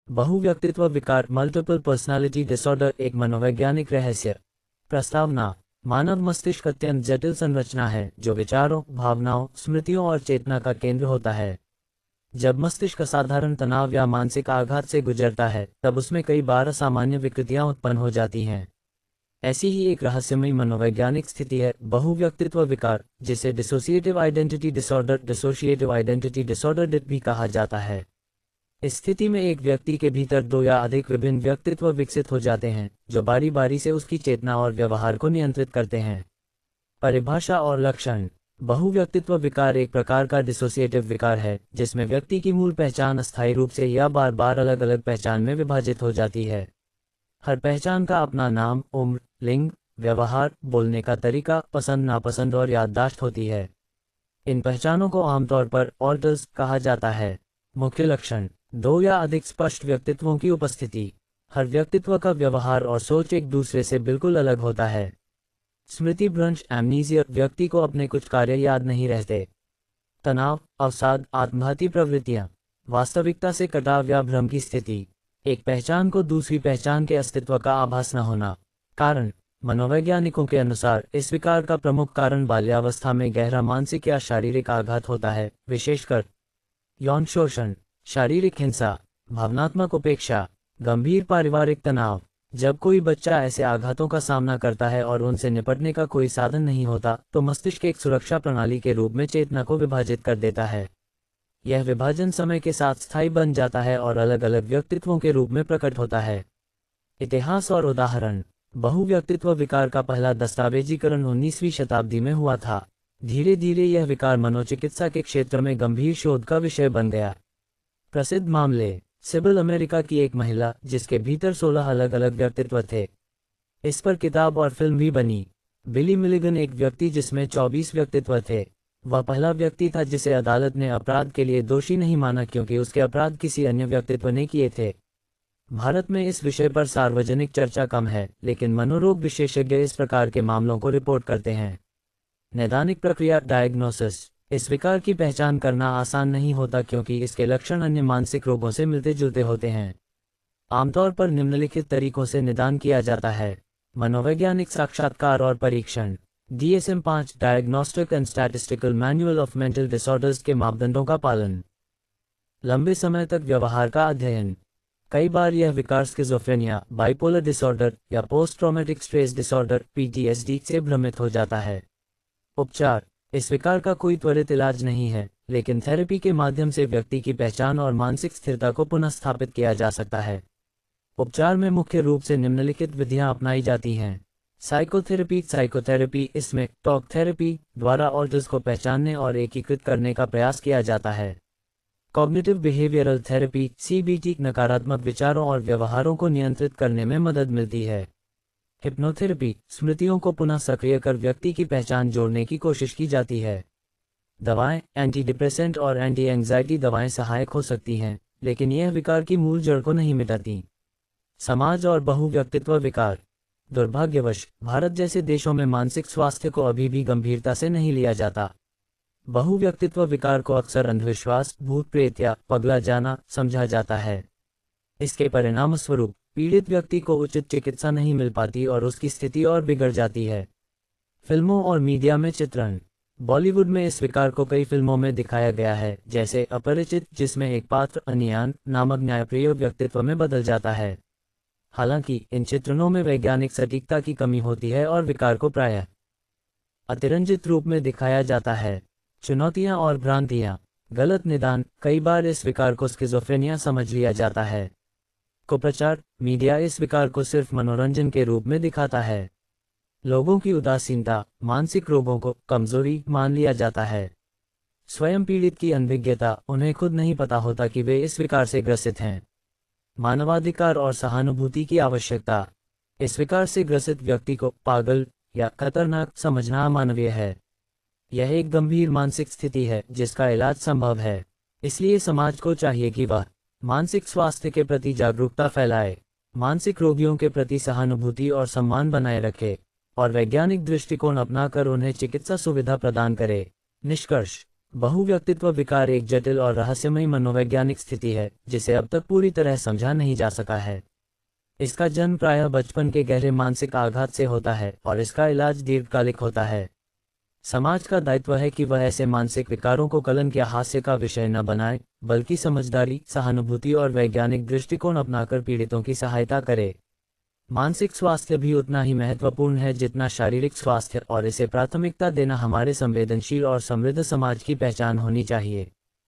बहुव्यक्तित्व विकार multiple personality disorder एक मनोवैज्ञानिक रहस्य। प्रस्तावना। मानव मस्तिष्क अत्यंत जटिल संरचना है जो विचारों, भावनाओं, स्मृतियों और चेतना का केंद्र होता है। जब मस्तिष्क असाधारण तनाव या मानसिक आघात से गुजरता है तब उसमें कई बार असामान्य विकृतियां उत्पन्न हो जाती हैं। ऐसी ही एक रहस्यमयी मनोवैज्ञानिक स्थिति है बहुव्यक्तित्व विकार, जिसे डिसोसिएटिव आइडेंटिटी डिसऑर्डर भी कहा जाता है। इस स्थिति में एक व्यक्ति के भीतर दो या अधिक विभिन्न व्यक्तित्व विकसित हो जाते हैं जो बारी बारी से उसकी चेतना और व्यवहार को नियंत्रित करते हैं। परिभाषा और लक्षण। बहुव्यक्तित्व विकार एक प्रकार का डिसोसिएटिव विकार है जिसमें व्यक्ति की मूल पहचान अस्थायी रूप से या बार बार अलग अलग पहचान में विभाजित हो जाती है। हर पहचान का अपना नाम, उम्र, लिंग, व्यवहार, बोलने का तरीका, पसंद नापसंद और याददाश्त होती है। इन पहचानों को आमतौर पर ऑर्डर्स कहा जाता है। मुख्य लक्षण। दो या अधिक स्पष्ट व्यक्तित्वों की उपस्थिति। हर व्यक्तित्व का व्यवहार और सोच एक दूसरे से बिल्कुल अलग होता है। स्मृति भ्रंश एमनीजिया, व्यक्ति को अपने कुछ कार्य याद नहीं रहते। तनाव, अवसाद, आत्मघाती प्रवृत्तियां, वास्तविकता से कटाव या भ्रम की स्थिति। एक पहचान को दूसरी पहचान के अस्तित्व का आभास न होना। कारण। मनोवैज्ञानिकों के अनुसार इस विकार का प्रमुख कारण बाल्यावस्था में गहरा मानसिक या शारीरिक आघात होता है, विशेषकर यौन शोषण, शारीरिक हिंसा, भावनात्मक उपेक्षा, गंभीर पारिवारिक तनाव। जब कोई बच्चा ऐसे आघातों का सामना करता है और उनसे निपटने का कोई साधन नहीं होता तो मस्तिष्क एक सुरक्षा प्रणाली के रूप में चेतना को विभाजित कर देता है। यह विभाजन समय के साथ स्थायी बन जाता है और अलग अलग व्यक्तित्वों के रूप में प्रकट होता है। इतिहास और उदाहरण। बहुव्यक्तित्व विकार का पहला दस्तावेजीकरण 19वीं शताब्दी में हुआ था। धीरे धीरे यह विकार मनोचिकित्सा के क्षेत्र में गंभीर शोध का विषय बन गया। प्रसिद्ध मामले। सिबिल, अमेरिका की एक महिला जिसके भीतर 16 अलग अलग व्यक्तित्व थे। इस पर किताब और फिल्म भी बनी। बिली मिलिगन, एक व्यक्ति जिसमें 24 व्यक्तित्व थे। वह पहला व्यक्ति था जिसे अदालत ने अपराध के लिए दोषी नहीं माना क्योंकि उसके अपराध किसी अन्य व्यक्तित्व ने किए थे। भारत में इस विषय पर सार्वजनिक चर्चा कम है, लेकिन मनोरोग विशेषज्ञ इस प्रकार के मामलों को रिपोर्ट करते हैं। नैदानिक प्रक्रिया डायग्नोसिस। इस विकार की पहचान करना आसान नहीं होता क्योंकि इसके लक्षण अन्य मानसिक रोगों से मिलते जुलते होते हैं। आमतौर पर निम्नलिखित तरीकों से निदान किया जाता है। मनोवैज्ञानिक साक्षात्कार और परीक्षण। DSM-5 diagnostic and statistical manual of mental disorders के मापदंडों का पालन। लंबे समय तक व्यवहार का अध्ययन। कई बार यह विकार स्किज़ोफ्रेनिया, बाइपोलर डिसऑर्डर या post traumatic stress disorder PTSD से भ्रमित हो जाता है। उपचार। इस विकार का कोई त्वरित इलाज नहीं है, लेकिन थेरेपी के माध्यम से व्यक्ति की पहचान और मानसिक स्थिरता को पुनः स्थापित किया जा सकता है। उपचार में मुख्य रूप से निम्नलिखित विधियां अपनाई जाती हैं। साइकोथेरेपी, इसमें टॉक थेरेपी द्वारा ऑर्डर्स को पहचानने और एकीकृत करने का प्रयास किया जाता है। कॉग्निटिव बिहेवियरल थेरेपी CBT, नकारात्मक विचारों और व्यवहारों को नियंत्रित करने में मदद मिलती है। हिप्नोथेरेपी, स्मृतियों को पुनः सक्रिय कर व्यक्ति की पहचान जोड़ने की कोशिश की जाती है। दवाएं, एंटी डिप्रेसेंट और एंटी एंग्जाइटी दवाएं सहायक हो सकती हैं, लेकिन यह विकार की मूल जड़ को नहीं मिटाती। समाज और बहुव्यक्तित्व विकार। दुर्भाग्यवश भारत जैसे देशों में मानसिक स्वास्थ्य को अभी भी गंभीरता से नहीं लिया जाता। बहुव्यक्तित्व विकार को अक्सर अंधविश्वास, भूत प्रेत या पगला जाना समझा जाता है। इसके परिणामस्वरूप पीड़ित व्यक्ति को उचित चिकित्सा नहीं मिल पाती और उसकी स्थिति और बिगड़ जाती है। फिल्मों और मीडिया में चित्रण। बॉलीवुड में इस विकार को कई फिल्मों में दिखाया गया है, जैसे अपरिचित, जिसमें एक पात्र अनियान नामक न्यायप्रिय व्यक्तित्व में बदल जाता है। हालांकि इन चित्रणों में वैज्ञानिक सटीकता की कमी होती है और विकार को प्रायः अतिरंजित रूप में दिखाया जाता है। चुनौतियां और भ्रांतियां। गलत निदान। कई बार इस विकार को स्किज़ोफ्रेनिया समझ लिया जाता है। कुप्रचार। मीडिया इस विकार को सिर्फ मनोरंजन के रूप में दिखाता है। लोगों की उदासीनता। मानसिक रोगों को कमजोरी मान लिया जाता है। स्वयं पीड़ित की अनभिज्ञता। उन्हें खुद नहीं पता होता कि वे इस विकार से ग्रसित हैं। मानवाधिकार और सहानुभूति की आवश्यकता। इस विकार से ग्रसित व्यक्ति को पागल या खतरनाक समझना अमानवीय है। यह एक गंभीर मानसिक स्थिति है जिसका इलाज संभव है, इसलिए समाज को चाहिए कि वह मानसिक स्वास्थ्य के प्रति जागरूकता फैलाए, मानसिक रोगियों के प्रति सहानुभूति और सम्मान बनाए रखे और वैज्ञानिक दृष्टिकोण अपनाकर उन्हें चिकित्सा सुविधा प्रदान करे। निष्कर्ष। बहुव्यक्तित्व विकार एक जटिल और रहस्यमयी मनोवैज्ञानिक स्थिति है जिसे अब तक पूरी तरह समझा नहीं जा सका है। इसका जन्म प्रायः बचपन के गहरे मानसिक आघात से होता है और इसका इलाज दीर्घकालिक होता है। समाज का दायित्व है कि वह ऐसे मानसिक विकारों को कलंक या हास्य का विषय न बनाए, बल्कि समझदारी, सहानुभूति और वैज्ञानिक दृष्टिकोण अपनाकर पीड़ितों की सहायता करे। मानसिक स्वास्थ्य भी उतना ही महत्वपूर्ण है जितना शारीरिक स्वास्थ्य, और इसे प्राथमिकता देना हमारे संवेदनशील और समृद्ध समाज की पहचान होनी चाहिए।